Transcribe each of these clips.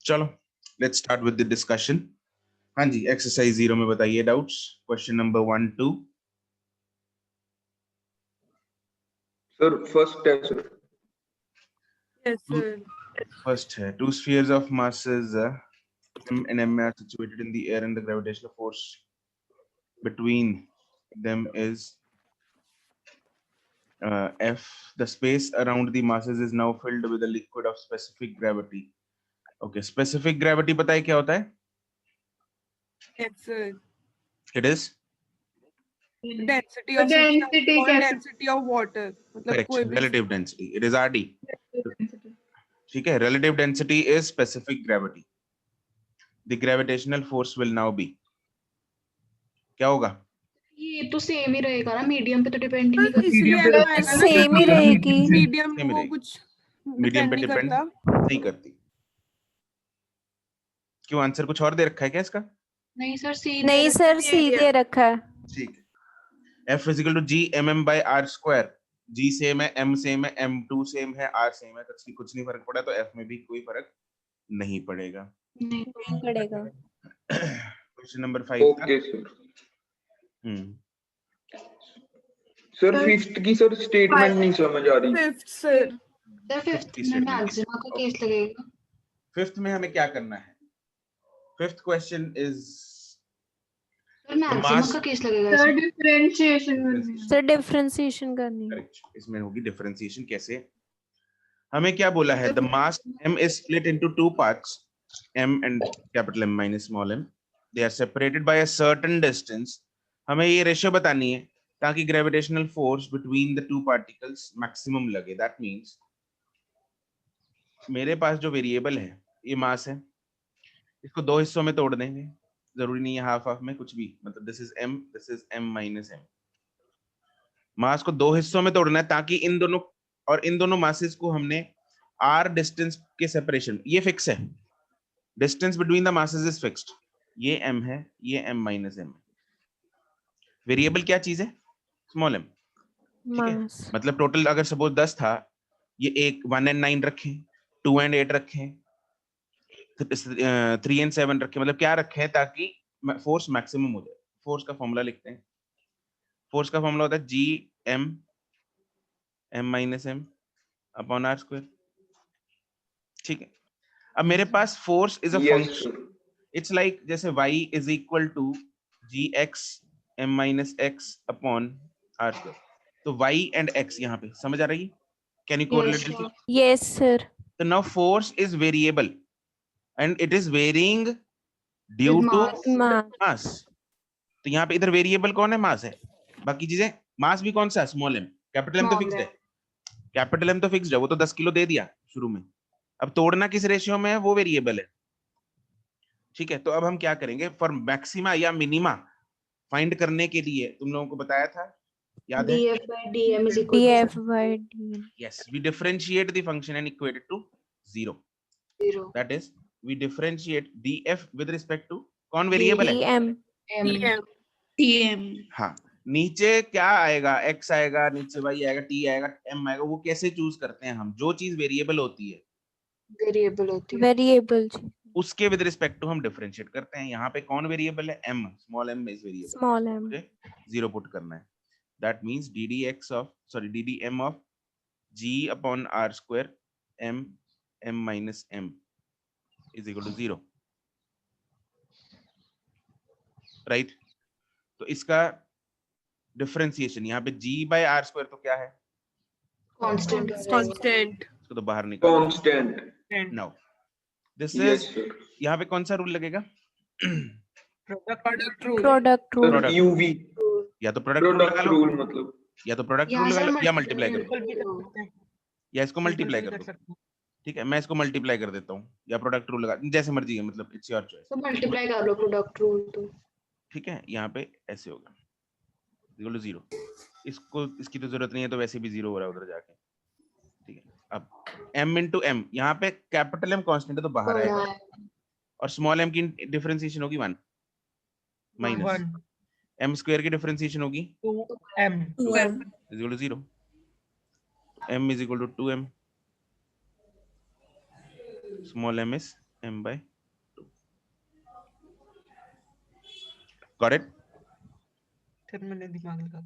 चलो let's start with the discussion. हाँ जी, exercise 0 में बताइए doubts. Question number 1 2। Sir first है सर। Yes, sir. फर्स्ट है, two spheres of masses m and m are situated in the air and the gravitational force between them is F. The space around the masses is now filled with a liquid of specific gravity. Okay, specific gravity पता है क्या होता है? Yes, sir. It is Density of substance or density of water. मतलब correct, कोई भी relative density. It is RD. ठीक है, relative density is specific gravity. The gravitational force will now be, क्या होगा? ये तो सेम ही रहेगा ना, मीडियम पे तो डिपेंड ही नहीं तो इसलिए करता। ऐसा आएगा ना, सेम ही रहेगी। मीडियम Same ही वो रहेगी। कुछ मीडियम पे नहीं डिपेंड करता। नहीं करती। क्यों, आंसर कुछ और दे रखा है क्या इसका? नहीं सर, सी नहीं सर, सीधे रखा है। ठीक है। F is equal to G M M by R square. G same है, एम सेम है, M2 सेम है, R सेम है, कुछ नहीं फर्क पड़ा, तो F में भी कोई फर्क नहीं पड़ेगा। नहीं पड़ेगा। Question number 5 okay sir. Sir fifth की सर स्टेटमेंट नहीं समझ आ रही। फिफ्थ सर, सर फिफ्थ में मैक्सिमा का केस लगेगा। फिफ्थ में हमें क्या करना है? Fifth question is sir maxima का केस लगेगा सर इसमें। डिफरेंशिएशन सर डिफरेंशिएशन करनी है। करेक्ट, इसमें होगी डिफरेंशिएशन। कैसे? हमें क्या बोला है? The mass m is split into two parts, m and capital M minus small m. They are separated by a certain distance. हमें ये रेशियो बतानी है ताकि gravitational force between the two particles maximum लगे। दैट मींस मेरे पास जो variable है ये मास है, इसको दो हिस्सों में तोड़ देंगे, जरूरी नहीं है हाफ हाफ में, कुछ भी, मतलब this is m minus m। मास को दो हिस्सों में तोड़ना है ताकि इन दोनों मासेस को हमने r डिस्टेंस के सेपरेशन, ये फिक्स है, distance between the masses is fixed, ये m है, ये m minus m। वेरिएबल क्या चीज है? Small m। ठीक है, मास मतलब टोटल अगर सपोज 10 था, ये 1 and 9 रखें, 2 and 8 रखें, 3 and 7 रखें, मतलब क्या रखें ताकि फोर्स मैक्सिमम हो जाए। फोर्स का फॉर्मूला लिखते हैं। फोर्स का फॉर्मूला होता है G M m minus m upon r square. ठीक है, अब मेरे पास force is a yes function, sir. It's like जैसे y is equal to G x m minus x upon r square. तो y एंड x यहाँ पे समझ आ रही है? Can you correlate this? Yes sir. तो now force is variable and it is varying due to mass. तो यहाँ पे इधर वेरिएबल कौन है? मास है। बाकी चीजें, मास भी कौन सा है? Small m। कैपिटल m तो फिक्स्ड है, कैपिटल M तो फिक्स्ड है, वो तो 10 किलो दे दिया शुरू में। अब तोड़ना किस रेशियो में है वो वेरिएबल है। ठीक है, तो अब हम क्या करेंगे? फॉर मैक्सिमा या मिनिमा फाइंड करने के लिए तुम लोगों को बताया था, याद है? df by dm is equal df to by dm। Yes, we differentiate the function and equate it to 0। 0 that is we differentiate df with respect to कौन वेरिएबल है? dm m टीएम। हाँ, नीचे क्या आएगा? x आएगा, नीचे y आएगा, t आएगा, m आएगा। वो कैसे चूज करते हैं हम? जो चीज वेरिएबल होती है वेरिएबल होती है। वेरिएबल उसके विद रिस्पेक्ट टू हम डिफरेंशिएट करते हैं। यहाँ पे कौन वेरिएबल है? m, small m is variable, small m। मुझे 0 पुट करना है। That means ddm of g upon r square m minus m is equal to 0, right? तो इसका डिफरेंशिएशन यहाँ पे g बाय r स्क्वायर तो क्या है? Constant constant. इसको तो बाहर निकाल। Constant. Now this yes is, sir. यहाँ पे कौन सा रूल लगेगा? Product rule. Product rule. Product. UV या तो प्रोडक्ट रूल लगा प्रोडक्ट लो, रूल मतलब या तो प्रोडक्ट रूल यहाँ लगा सर लो, या मल्टीप्लाई करो, Simple भी कर सकते हैं। या इसको मल्टीप्लाई Simple कर भी दो। सकते हैं। ठीक है, मैं इसको मल्टीप्लाई कर देता हूँ, या प्रोडक्ट रूल लगा, जैसे मर्जी है, मतलब इट्स योर चॉइस। तो मल्टीप्लाई कर लो प्रोडक्ट रूल तो। ठीक है, यहाँ पे ऐसे होगा इक्वल टू 0। इसको, इसकी तो जरूरत नहीं है, तो वैसे भी 0 हो रहा है उधर जाके। ठीक है, अब m इंटू m, यहाँ पे कैपिटल M कांस्टेंट है तो बाहर बड़ा आएगा, है और स्मॉल m की डिफरेंशिएशन होगी 1 माइनस 1 m स्क्वायर की डिफरेंशिएशन होगी 2m is equal to 0। m is equal to 2m, small m is m by 2. Got it? फिर मैंने दिमाग लगा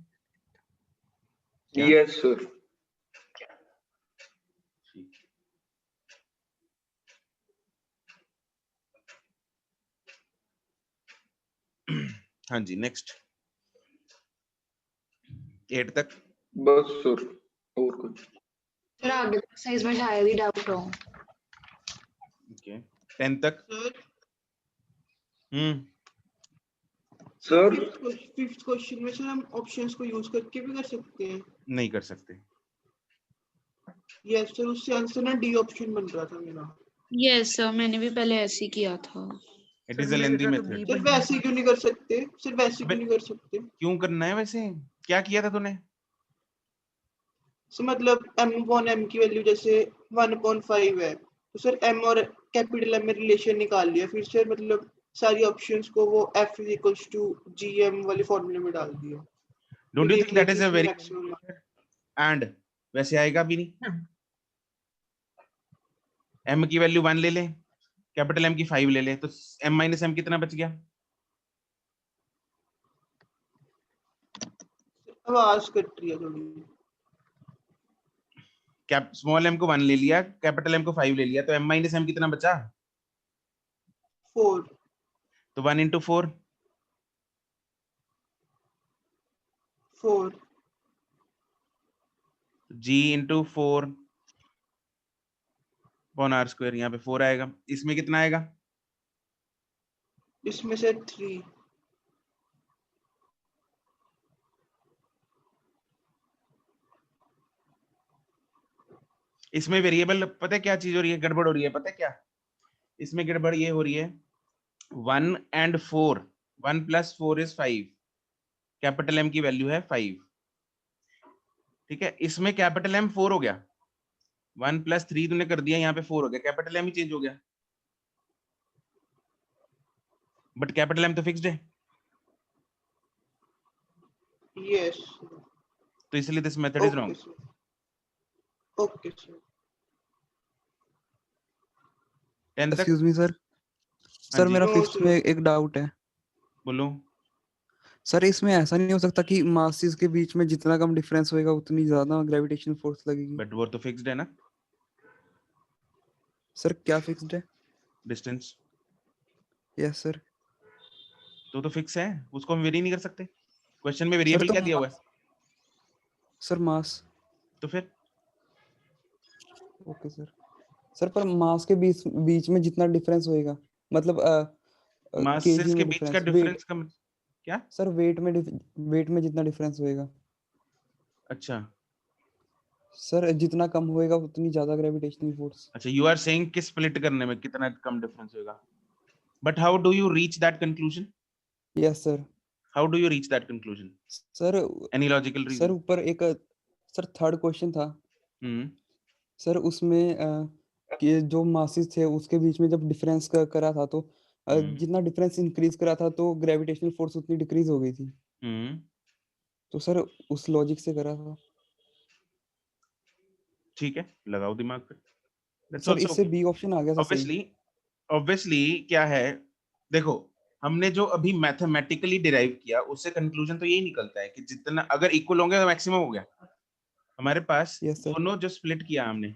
क्या? Yes, sir. ठीक। हाँ जी, नेक्स्ट 8 तक। बस सर, और कुछ? फिर आगे एक्सरसाइज में शायद ही डाउट हो। ओके 10 तक। सर फिफ्थ क्वेश्चन में सर हम ऑप्शंस को यूज करके भी कर सकते हैं। नहीं कर सकते। यस सर, उससे आंसर ना डी ऑप्शन बन रहा था मेरा। यस सर, मैंने भी पहले ऐसे ही किया था। इट सर इज अ मैंने लेंथी देखा तो मेथड। B सर वैसे क्यों नहीं कर सकते? सर वैसे अबे- क्यों नहीं कर सकते? क्यों करना है वैसे? क्या किया था तूने? सर मतलब m/m की वैल्यू जैसे 1/5 है, तो सर m और कैपिटल M में रिलेशन निकाल लिया, फिर सर मतलब सारी ऑप्शंस को वो f = gm वाले फॉर्मूले में डाल दिया। डोंट यू देख थिंक लिया दैट कि इज अ इसमें वेरी मैक्सिमम। एंड वैसे आएगा भी नहीं। m की वैल्यू 1 ले ले, कैपिटल M की 5 ले ले, तो m - m कितना बच गया? आवाज कट रही है थोड़ी। कैप स्मॉल m को 1 ले लिया, कैपिटल M को 5 ले लिया, तो m - m कितना बचा? 4 तो 1 × 4 4 g × 4 अपॉन r², यहाँ पे 4 आएगा। इसमें कितना आएगा? इसमें से 3। इसमें वेरिएबल पता है क्या चीज हो रही है, गड़बड़ हो रही है, पता है क्या इसमें गड़बड़ ये हो रही है? 1 and 4, 1 + 4 is 5, कैपिटल M की वैल्यू है 5, ठीक है। इसमें कैपिटल M 4 हो गया, 1 + 3 तूने कर दिया, यहाँ पे 4 हो गया, कैपिटल M ही चेंज हो गया, बट कैपिटल M तो फिक्स्ड है, यस तो इसलिए this method is wrong. Okay sir. 10 तक। एक्सक्यूज मी सर, हाँ सर जी, मेरा नो फिफ्थ सर। में एक डाउट है बोलो। सर। इसमें ऐसा नहीं हो सकता कि मासेस के बीच में जितना कम डिफरेंस होएगा उतनी ज्यादा ग्रेविटेशनल फोर्स लगेगी? बट वो तो फिक्स्ड है ना, सर क्या फिक्स्ड है? Distance yes sir. तो फिक्स है, उसको हम वेरी नहीं कर सकते। क्वेश्चन में सर वेरिएबल तो क्या दिया हुआ है? सर मास। तो फिर ओके सर। सर पर मास के बीच बीच में जितना डिफरेंस होएगा, मतलब मासेस केजी के में बीच का डिफरेंस, वेट डिफरेंस का क्या? सर, वेट में जितना डिफरेंस होएगा, अच्छा सर जितना कम होएगा उतनी ज्यादा ग्रेविटेशनल फोर्स। अच्छा, यू आर सेइंग कि स्प्लिट करने में कितना कम डिफरेंस होगा, but how do you reach that conclusion? Yes sir. How do you reach that conclusion? Sir any logical sir reason? ऊपर एक सर थर्ड क्वेश्चन था सर, उसमें कि जो मासेस थे उसके बीच में जब डिफरेंस करा था, तो जितना डिफरेंस इंक्रीज करा था तो ग्रेविटेशनल फोर्स उतनी डिक्रीज हो गई थी, तो सर उस लॉजिक से करा था। ठीक है, लगाओ दिमाग पे, दैट्स सर आल्सो इससे ओके। बी ऑप्शन आ गया था सही। ऑब्वियसली क्या है, देखो हमने जो अभी मैथमेटिकली डिराइव किया उससे कंक्लूजन तो यही निकलता है कि जितना अगर इक्वल होंगे तो मैक्सिमम हो गया हमारे पास। Yes sir. दोनों जो स्प्लिट किया हमने,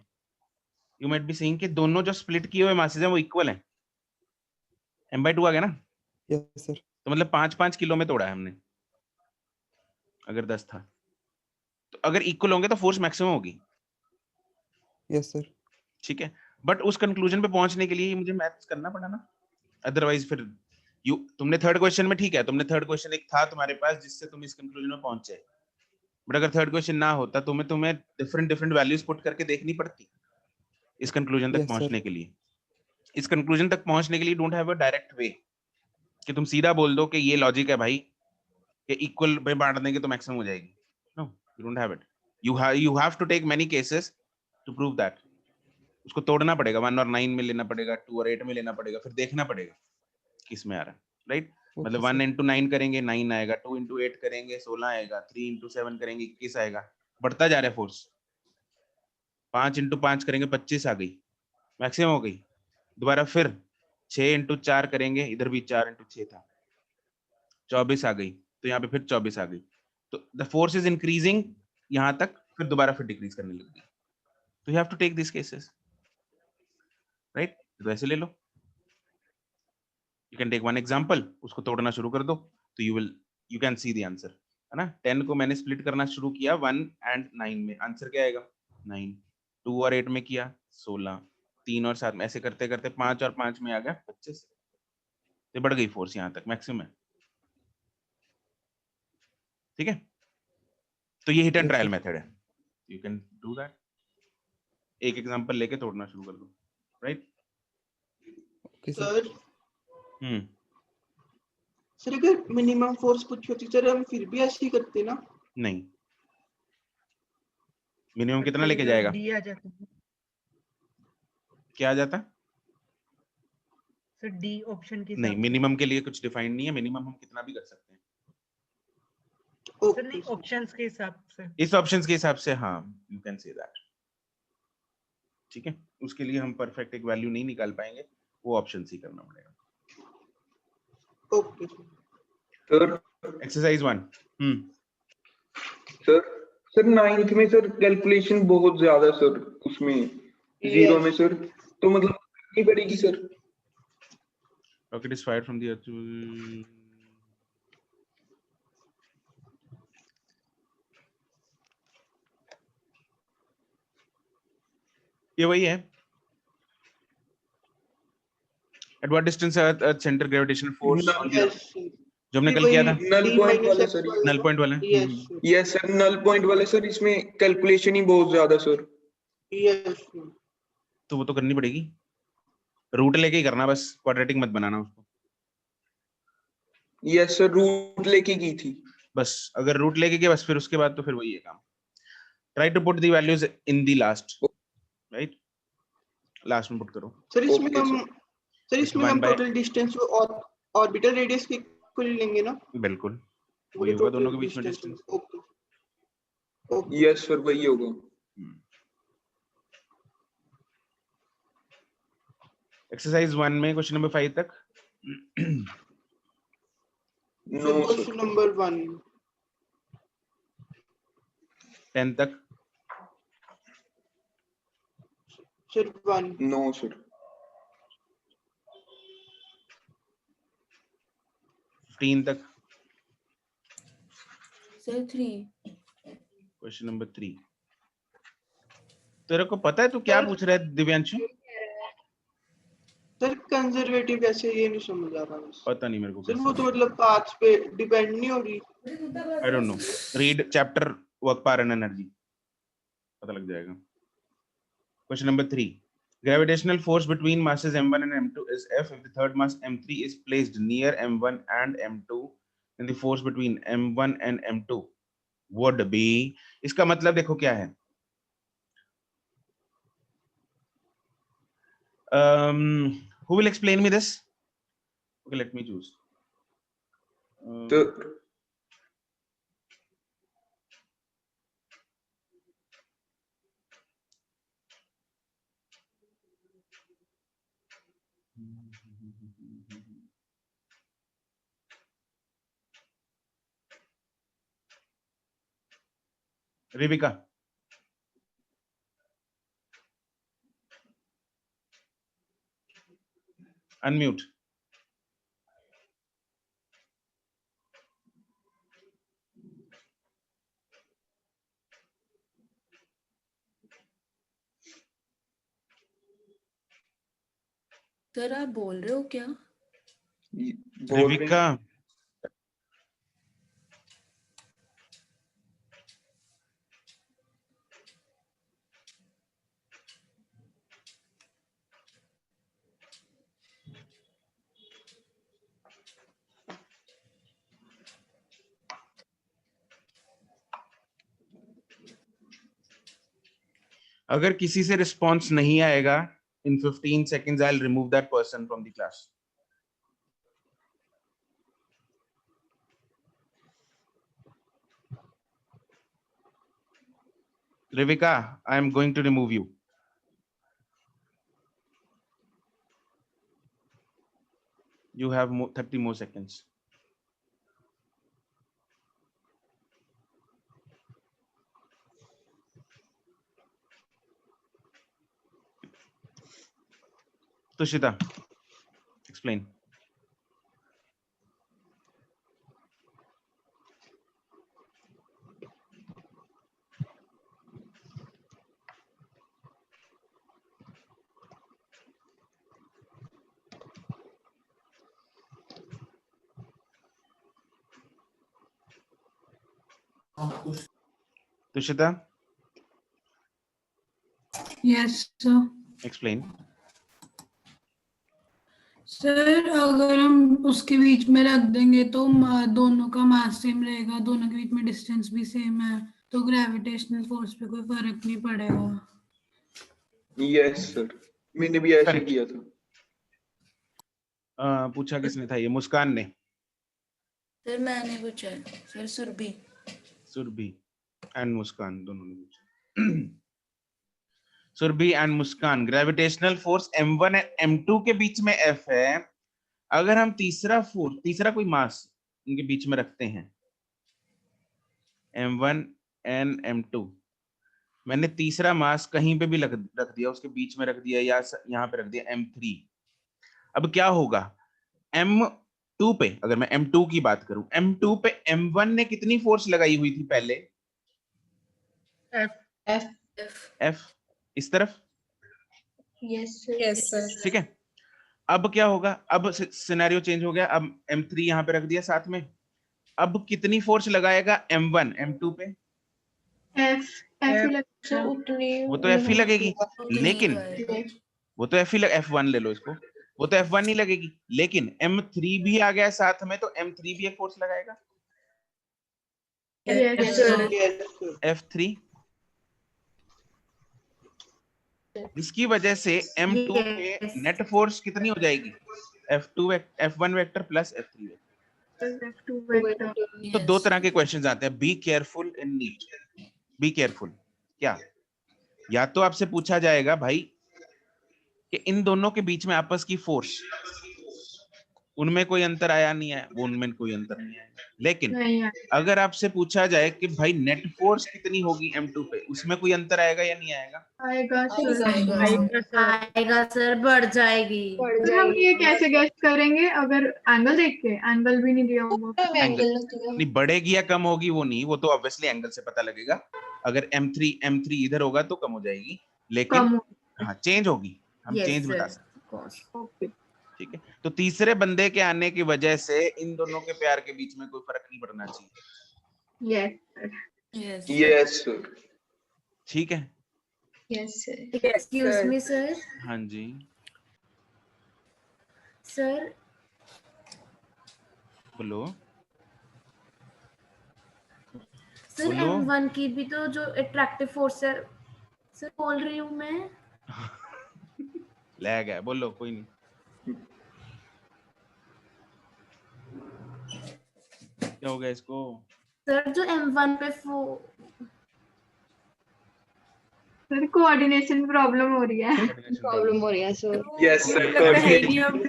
यू माइट बी सेइंग कि दोनों जो स्प्लिट किए हुए मासेस हैं वो इक्वल हैं, m/2 आ गया ना, यस सर। तो मतलब 5-5 किलो में तोड़ा है हमने, अगर 10 था, तो अगर इक्वल होंगे तो फोर्स मैक्सिमम होगी, यस सर। ठीक है। बट उस कंक्लूजन पे पहुंचने के लिए मुझे मैथ्स करना पड़ा ना, अदरवाइज फिर तुमने थर्ड क्वेश्चन में, ठीक है, तुमने थर्ड क्वेश्चन एक था तुम्हारे पास जिससे तुम इस कंक्लूजन में पहुंचे, बट अगर थर्ड क्वेश्चन ना होता तुम्हें डिफरेंट वैल्यूज पुट करके देखनी पड़ती इस कंक्लूजन तक यस सर। पहुंचने के लिए। इस कंक्लूजन तक पहुंचने के लिए don't have a direct way कि तुम सीधा बोल दो कि ये लॉजिक है भाई कि इक्वल में बांट देंगे तो मैक्सिमम हो जाएगी। No, you don't have it. You have to take many cases to prove that. उसको तोड़ना पड़ेगा, 1 और 9 में लेना पड़ेगा, 2 और 8 में लेना पड़ेगा, फिर देखना पड़ेगा किस में आ रहा है, राइट? मतलब 1 × 9 करेंगे 9 आएगा, 2 × 8 करेंगे 16 आएगा, 3 × 7 करेंगे 21 आएगा, बढ़ता जा रहा है फोर्स। 5 × 5 करेंगे 25 आ गई, मैक्सिमम हो गई। दोबारा फिर 6 इंटू 4 करेंगे, इधर भी 4 इंटू 6 था, 24 आ गई, तो यहाँ पे फिर 24 आ गई, तो द फोर्स इज इंक्रीजिंग यहाँ तक, फिर दोबारा फिर डिक्रीज करने लग गई। तो you have to take this cases, right? तो ऐसे ले लो, you can take one example, उसको तोड़ना शुरू कर दो, तो you can see the answer, है ना? 10 को मैंने स्प्लिट करना शुरू किया 1 एंड 9 में, आंसर क्या आएगा? 9। 2 और 8 में किया 16, 3 और 7 में, ऐसे करते करते 5 और 5 में आ गया 25, तो बढ़ गई फोर्स यहाँ तक मैक्सिमम है। ठीक है, तो ये हिट एंड ट्रायल मेथड है, यू कैन डू दैट, एक एग्जांपल लेके तोड़ना शुरू कर दो, right? Okay sir. Sir sir अगर मिनिमम फोर्स पूछी होती सर हम फिर भी ऐसे ही करते ना? नहीं, मिनिमम बट कितना फिर लेके इधर जाएगा? डी आ जाता है क्या आ जाता? सर, डी ऑप्शन के नहीं, हिसाब से। मिनिमम के लिए कुछ डिफाइन नहीं है, मिनिमम हम कितना भी कर सकते हैं। सर नहीं, ऑप्शंस के हिसाब से। इस ऑप्शंस के हिसाब से हाँ, यू कैन से दैट। ठीक है, उसके लिए हम परफेक्ट एक वैल्यू नहीं निकाल पाएंगे, वो ऑप्शन ही करना पड़ेगा। Okay sir exercise 1। Sir sir 9th में सर कैलकुलेशन बहुत ज्यादा सर, उसमें 0 में सर, तो मतलब कितनी पड़ेगी sir? Rocket is fired from the earth, ये वही है। At what distance earth centre gravitational force on the earth, जो हमने कल किया था, नल पॉइंट वाला सर। नल पॉइंट वाला। यस सर, नल पॉइंट वाले सर, इसमें कैलकुलेशन ही बहुत ज्यादा सर। यस तो वो तो करनी पड़ेगी, रूट लेके ही करना, बस क्वाड्रेटिक मत बनाना उसको। यस सर, रूट लेके की थी बस, अगर रूट लेके गए बस, फिर उसके बाद तो फिर वही है काम। Try to put the values in the last, right? Last में पुट करो। सर इसमें Okay, हम सर इसमें हम टोटल डिस्टेंस और ऑर्बिटल रेडियस की कुल लेंगे ना? बिल्कुल वही होगा, दोनों के बीच में distance. Okay okay yes sir, वही होगा। एक्सरसाइज 1 में क्वेश्चन नंबर 5 तक। No sir. क्वेश्चन नंबर 1 10 तक। Sir 1 no sir. 15 तक। सर 3। Question number 3। तेरे को पता है तू क्या पूछ रहा है दिव्यांशु? सर कंजर्वेटिव कैसे, ये नहीं समझ आ रहा बस। पता नहीं मेरे को सर वो तो मतलब पाथ्स पे डिपेंड नहीं हो रही। I don't know, read chapter work power and energy, पता लग जाएगा। Question number 3, gravitational force between masses m1 and m2 is F if the third mass m3 is placed near m1 and m2, then the force between m1 and m2 would be, इसका मतलब देखो क्या है, who will explain me this? Okay, let me choose. तो रिविका, unmute. Sir आप बोल रहे हो क्या? रिविका, अगर किसी से रिस्पॉन्स नहीं आएगा in 15 seconds I'll remove that person from the class. Rivika, I am going to remove you. You have 30 more seconds. Tushita, explain. Tushita, yes sir. explain. Sir अगर हम उसके बीच में रख देंगे तो दोनों का मास सेम रहेगा, दोनों के बीच में डिस्टेंस भी सेम है, तो ग्रेविटेशनल फोर्स पे कोई फर्क नहीं पड़ेगा। यस सर, मैंने भी ऐसे Correct. किया था। पूछा किसने था ये? मुस्कान ने। सर मैंने पूछा है, सर सुरभि। सुरभि एंड मुस्कान दोनों ने पूछा। Surbhi and Muskan, gravitational force m1 and m2 के बीच में F है। अगर हम तीसरा कोई मास उनके बीच में रखते हैं, m1 एंड m2, मैंने तीसरा मास कहीं पे भी रख दिया, उसके बीच में रख दिया या यहाँ पे रख दिया m3। अब क्या होगा? m2 पे, अगर मैं m2 की बात करूं, m2 पे m1 ने कितनी फोर्स लगाई हुई थी पहले? F इस तरफ। Yes sir. ठीक है, अब क्या होगा? अब सिनेरियो चेंज हो गया। अब m3 यहाँ पे रख दिया साथ में। अब कितनी फोर्स लगाएगा m1 m2 पे? वो तो F ही लगेगी, लेकिन वो तो F1 ले लो इसको, वो तो F1 नहीं लगेगी, लेकिन m3 भी आ गया साथ में, तो m3 भी एक फोर्स लगाएगा। F3, इसकी वजह से m2 पे नेट फोर्स कितनी हो जाएगी? F1 vector plus F3 vector. तो दो तरह के क्वेश्चंस आते हैं, be careful in NEET. Be careful क्या? या तो आपसे पूछा जाएगा भाई कि इन दोनों के बीच में आपस की फोर्स, उनमें कोई अंतर आया नहीं है, वो उनमें कोई अंतर नहीं आया। लेकिन अगर आपसे पूछा जाए कि भाई नेट फोर्स कितनी होगी m2 पे, उसमें कोई अंतर आएगा या नहीं आएगा? आएगा सर, बढ़ जाएगी। तो हम ये कैसे गेस करेंगे अगर एंगल देख के? एंगल भी नहीं दिया होगा। एंगल नहीं, बढ़ेगी या कम होगी वो नहीं, वो तो ऑब्वियसली एंगल से पता लगेगा। अगर m3 इधर होगा तो कम हो जाएगी, लेकिन हाँ चेंज होगी, हम चेंज बता सकते हैं। ठीक है, तो तीसरे बंदे के आने की वजह से इन दोनों के प्यार के बीच में कोई फर्क नहीं पड़ना चाहिए। Yes sir. ठीक है, yes sir. Excuse me sir. हाँ जी सर बोलो। सर m1 की भी तो जो अट्रैक्टिव फोर्स है सर, बोल रही हूँ मैं। ले गया, बोलो, कोई नहीं। क्या हो गया इसको? सर जो m1 पे सर कोऑर्डिनेशन प्रॉब्लम हो रही है। सर। Yes sir.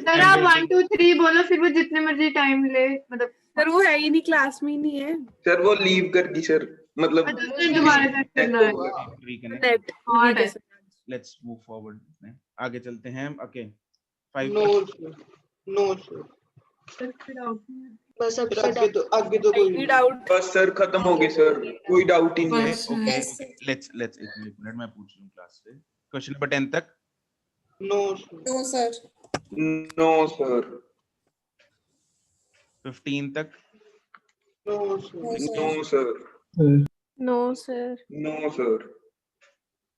सर आप 1 2 3 बोलो, फिर वो जितने मर्जी टाइम ले, मतलब सर वो है ही नहीं, क्लास में ही नहीं है। सर वो लीव कर दी सर, मतलब दोबारा चेक करना है। Reconnect. Let's move forward. आगे चलते हैं। Okay 5 no sir. बस अब आगे तो कोई नहीं। बस सर खत्म हो गए सर, कोई डाउट ही नहीं है। ओके लेट्स एक मिनट मैं पूछ लूं क्लास से। क्वेश्चन नंबर 10 तक। No sir. No sir. 15 तक। No sir. No sir. No sir.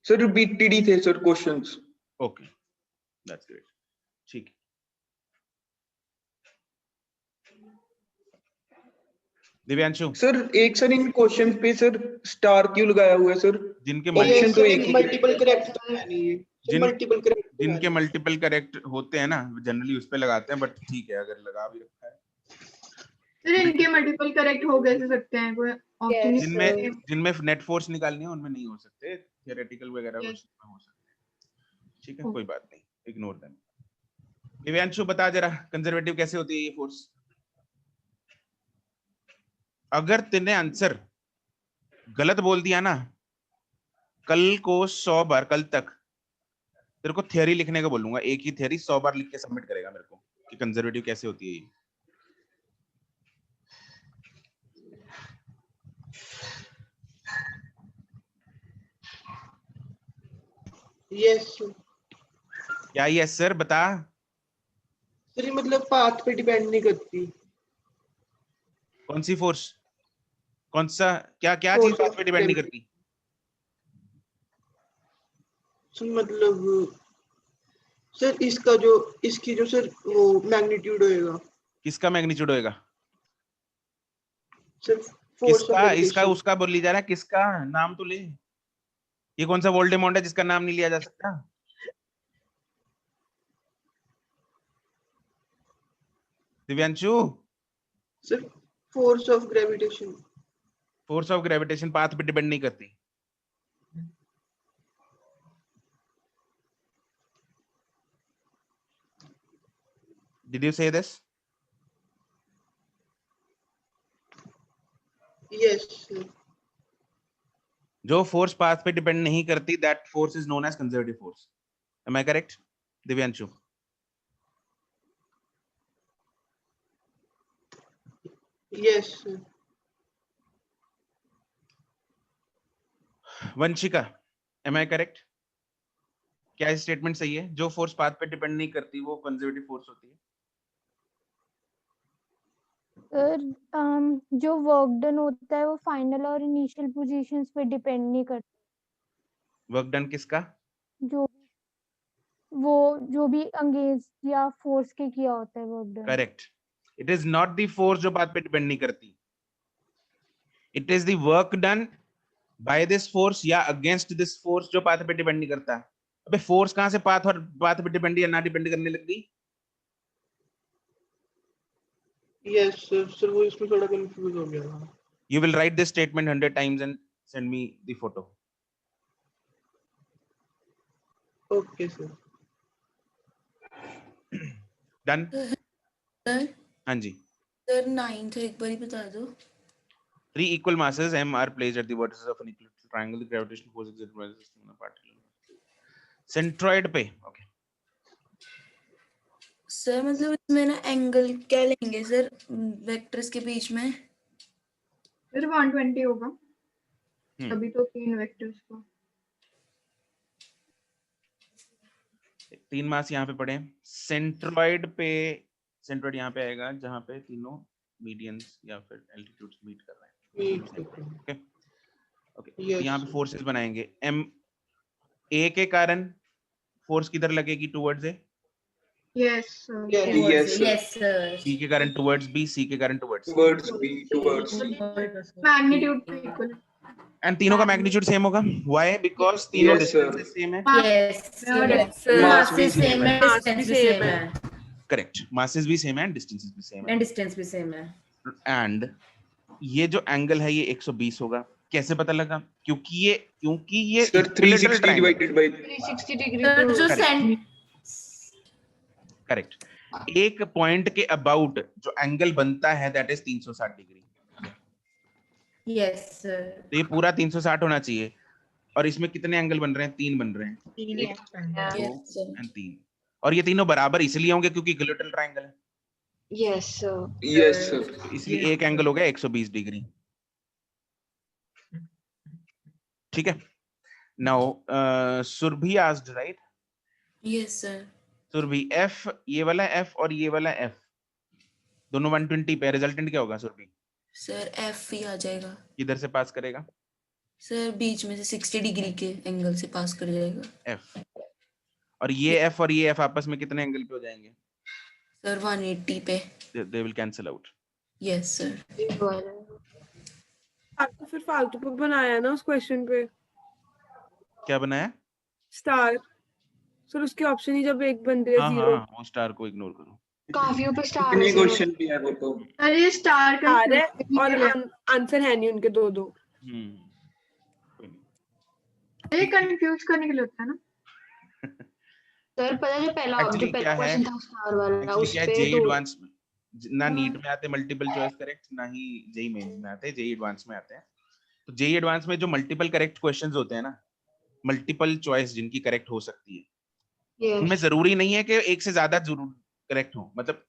Sir repeated ही थे sir questions. Okay that's great. ठीक है, दिव्यांशु सर एक सर इन क्वेश्चन पे सर स्टार क्यों लगाया हुआ है सर? जिनके ऑप्शन तो एक ही मल्टीपल करेक्ट तो है नहीं है। मल्टीपल करेक्ट जिनके मल्टीपल करेक्ट होते हैं ना, जनरली उस पे लगाते हैं, बट ठीक है अगर लगा भी रखा है। सर इनके मल्टीपल करेक्ट हो कैसे सकते हैं? कोई ऑप्शन जिनमें नेट फोर्स निकालनी है उनमें नहीं हो सकते, थियोरेटिकल वगैरह कुछ में हो सकते हैं। ठीक है, कोई बात नहीं, इग्नोर देम। दिव्यांशु बता जरा कंजर्वेटिव कैसे होती है ये फोर्स। अगर तूने आंसर गलत बोल दिया ना, कल को 100 बार, कल तक तेरे को थ्योरी लिखने को बोलूंगा, एक ही थ्योरी 100 बार लिख के सबमिट करेगा मेरे को कि कंजर्वेटिव कैसे होती है ये। यस क्या यस सर बता। सर ये मतलब पाथ पे डिपेंड नहीं करती। कौन सी फोर्स, कौन सा, क्या क्या Force चीज पाथ पे of डिपेंड नहीं gravity। करती। सर मतलब सर इसका जो, इसकी जो सर वो मैग्नीट्यूड होएगा। किसका मैग्नीट्यूड होएगा? सर फोर्स ऑफ किसका, इसका ग्रेविटेशन। उसका बोल ली जा रहा है, किसका नाम तो ले। ये कौन सा वोल्डेमॉर्ट है जिसका नाम नहीं लिया जा सकता? Divyanshu, sir force of gravitation. Force of gravitation path पे डिपेंड नहीं करती। Did you say this? Yes sir. जो फोर्स पाथ पे डिपेंड नहीं करती, that force is known as conservative force. Am I correct, Divyanshu? Yes sir. Vanshika, am I correct? क्या statement सही है? जो फोर्स पाथ पे डिपेंड नहीं करती वो कंजर्वेटिव फोर्स होती है। सर जो वर्क डन होता है वो फाइनल और इनिशियल पोजीशंस पे डिपेंड नहीं करता। वर्क डन किसका? जो भी अंगेज या फोर्स के किया होता है work done. Correct. It is not the force जो पाथ पे डिपेंड नहीं करती, it is the work done by this force या अगेंस्ट दिस फोर्स जो पाथ पे डिपेंड नहीं करता। अबे फोर्स कहां से पाथ और पाथ पे डिपेंड या ना डिपेंड करने लग गई? Yes sir. सर वो इसमें थोड़ा कंफ्यूज हो गया था। You will write this statement 100 times and send me the photo. Okay sir. Done? Sir हाँ जी। सर 9th एक बार ही बता दो। 3 equal masses m are placed at the vertices of an equilateral triangle. The gravitational force exerted by the system on a particular centroid पे। Okay. Sir मतलब इसमें ना angle क्या लेंगे सर वेक्टर्स के बीच में? फिर 120 होगा। अभी तो 3 वेक्टर्स का। 3 मास यहाँ पे पड़े हैं। सेंट्रॉइड पे, सेंट्रॉइड यहाँ पे आएगा जहाँ पे तीनों मीडियंस या फिर एल्टीट्यूड्स मीट कर रहे हैं। Okay okay. यहाँ पे फोर्सेस बनाएंगे। m a के कारण फोर्स किधर लगेगी? Towards a. Yes sir. c के कारण टुवर्ड्स b, c के कारण towards b, towards c। Magnitude पे इक्वल। एंड तीनों का मैग्नीट्यूड सेम होगा। व्हाई? बिकॉज़ तीनों डिस्टेंसेस सेम है। मास भी सेम है। डिस्टेंस भी सेम है। करेक्ट। मासेस भी सेम है एंड डिस्टेंसेस भी सेम है। एंड डिस्टेंस भी सेम है। एंड ये जो एंगल है ये 120 होगा। कैसे पता लगा? क्योंकि ये सर 360 डिवाइडेड बाय 360 डिग्री जो करेक्ट। एक पॉइंट के अबाउट जो एंगल बनता है that is 360 degree. Yes sir. तो ये पूरा 360 होना चाहिए। और इसमें कितने एंगल बन रहे हैं? 3 बन रहे हैं। 2 and 3। और ये तीनों बराबर इसलिए होंगे क्योंकि इक्विलैटरल ट्रायंगल है। Yes sir. Yes sir. इसलिए एक एंगल हो गया 120 डिग्री। ठीक है। Now Surbhi asked, right? Yes sir. Surbhi f, ये वाला f और ये वाला f दोनों 120 पे, रिजल्टेंट क्या होगा सुरभि? सर f ही आ जाएगा। किधर से पास करेगा? सर बीच में से 60 डिग्री के एंगल से पास कर जाएगा। f। और ये f और ये f आपस में कितने एंगल पे हो जाएंगे? सर 180 पे। They will cancel out. Yes sir. आपको फिर फालतू पे बनाया ना उस क्वेश्चन पे। क्या बनाया? स्टार। सर उसके ऑप्शन ही जब एक बन रहा है 0। हाँ, वो स्टार को इग्नोर करो। काफी ऊपर स्टार कितने क्वेश्चन भी है वो तो। अरे स्टार का है और आंसर है नहीं उनके दो। ये कंफ्यूज करने के लिए होता है ना। सर पता है जो पहला Actually जो पहला क्या है, क्वेश्चन था स्टार वाला एक्चुअली उस क्या है, पे जेई तो एडवांस में ना नीट में आते मल्टीपल चॉइस करेक्ट, ना ही जेई मेंस में आते, जेई एडवांस में आते हैं। तो जेई एडवांस में जो मल्टीपल करेक्ट क्वेश्चंस होते हैं ना, मल्टीपल चॉइस जिनकी करेक्ट हो सकती है, उनमें यस जरूरी नहीं है कि एक से ज्यादा जरूर करेक्ट हो, मतलब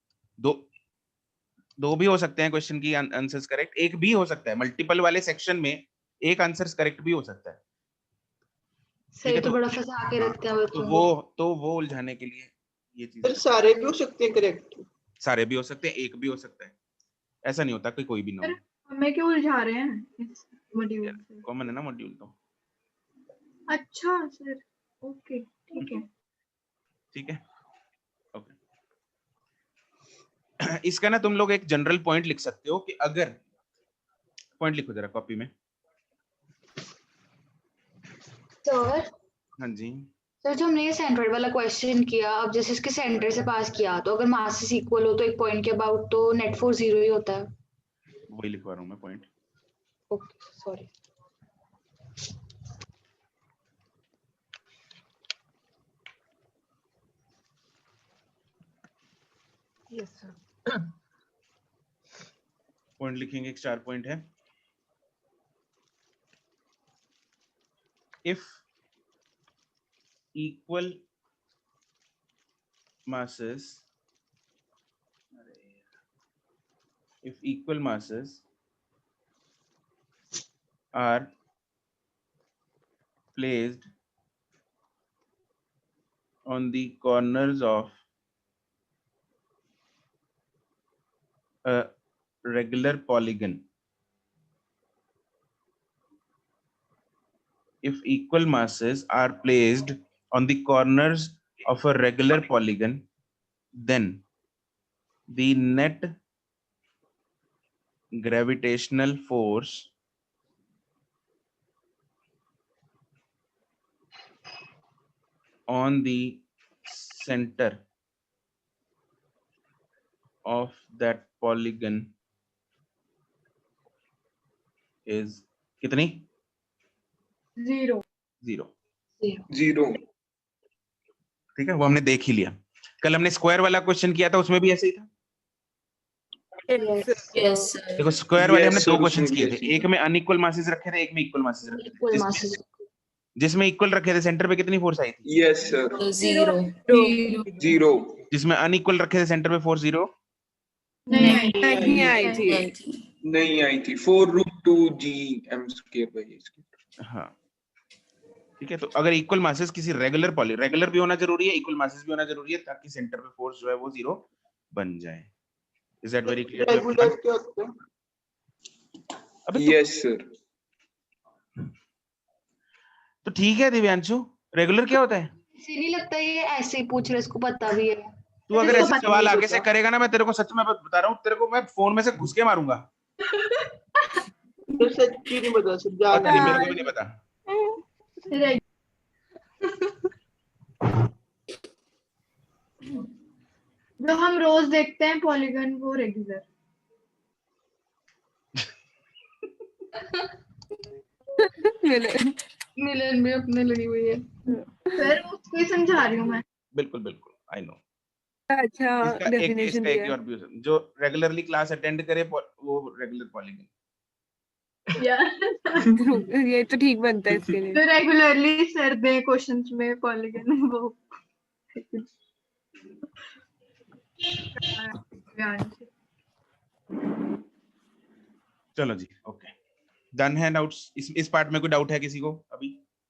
दो भी हो सकते हैं क्वेश्चन की आंसर्स करेक्ट, एक भी हो सकता है मल्टीपल वाले सेक्शन में एक आंसर करेक्ट भी हो सकता है। ठीक सही है, तो बड़ा फंसा के रखते हैं बच्चों को। तो वो उलझाने के लिए ये चीज, सर सारे भी हो सकते हैं करेक्ट? सारे भी हो सकते हैं, एक भी हो सकता है, ऐसा नहीं होता कि कोई भी ना सर हो। हमें क्यों उलझा रहे हैं इस मॉड्यूल से? कॉमन है ना मॉड्यूल तो। अच्छा सर, ओके ठीक है। ठीक है, ओके। इसका ना तुम लोग एक जनरल पॉइंट लिख सकते हो कि अगर, पॉइंट लिखो जरा कॉपी में। सर हाँ जी, सर जो हमने ये सेंटरोइड वाला क्वेश्चन किया, अब जैसे इसके सेंटर से पास किया तो अगर मासेस इक्वल हो तो एक पॉइंट के अबाउट तो नेट फोर्स 0 ही होता है। वही लिखवा रहा हूँ मैं point. Okay sorry. Yes sir. Point लिखेंगे, एक 4 पॉइंट है। If equal masses, if equal masses are placed on the corners of a regular polygon, if equal masses are placed on the corners of a regular polygon, then the net gravitational force on the center of that polygon is कितनी? 0 0। ठीक है, वो हमने देख ही लिया। कल हमने square वाला क्वेश्चन किया था, उसमें भी ऐसे ही था। यस देखो स्क्वायर वाले हमने Yes, दो sir, क्वेश्चंस उसमें किए भी थे, ऐसे ही एक में अनइक्वल मासेस रखे थे, एक में इक्वल मासेस रखे इक्वल थे। मासेस जिसमें इक्वल रखे थे सेंटर पे कितनी फोर्स आई थी? Yes, sir। 0 0। जिसमें अनइक्वल रखे थे सेंटर पे फोर्स 0। नहीं आई थी। नहीं आई थी, 4√2 हाँ ठीक है, तो अगर इक्वल मासेस किसी रेगुलर भी होना जरूरी है, इक्वल मासेस भी होना जरूरी है, ताकि सेंटर पे फोर्स जो है वो 0 बन जाए। Is that very clear? Regular क्या होता है? Yes sir. तो ठीक है दिव्यांशु, रेगुलर क्या होता है? इसे नहीं लगता ये ऐसे ही पूछ रहे, इसको पता भी है। तू अगर ऐसे सवाल आगे से करेगा ना, मैं तेरे को सच में बता रहा हूँ, तेरे को मैं फोन में से घुस के मारूंगा। तो सच्ची नहीं बता सर, पता नहीं, मेरे जान को भी नहीं पता। जो हम रोज देखते हैं पॉलीगन, वो रेगुलर। मिलन में अपने लगी हुई है। सर उसको ही समझा रही हूँ मैं। बिल्कुल बिल्कुल, आई नो। अच्छा इसका डेफिनेशन एक दिया और भी जो रेगुलरली क्लास अटेंड करे वो रेगुलर पॉलीगन। ये तो ठीक बनता है इसके लिए। तो रेगुलरली सर दे क्वेश्चंस में पॉलीगन वो। चलो जी, ओके डन है। डाउट्स इस पार्ट में कोई डाउट है किसी को अभी,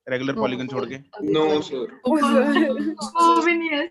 रेगुलर पॉलीगन छोड़ के? No sir. वो भी नहीं है।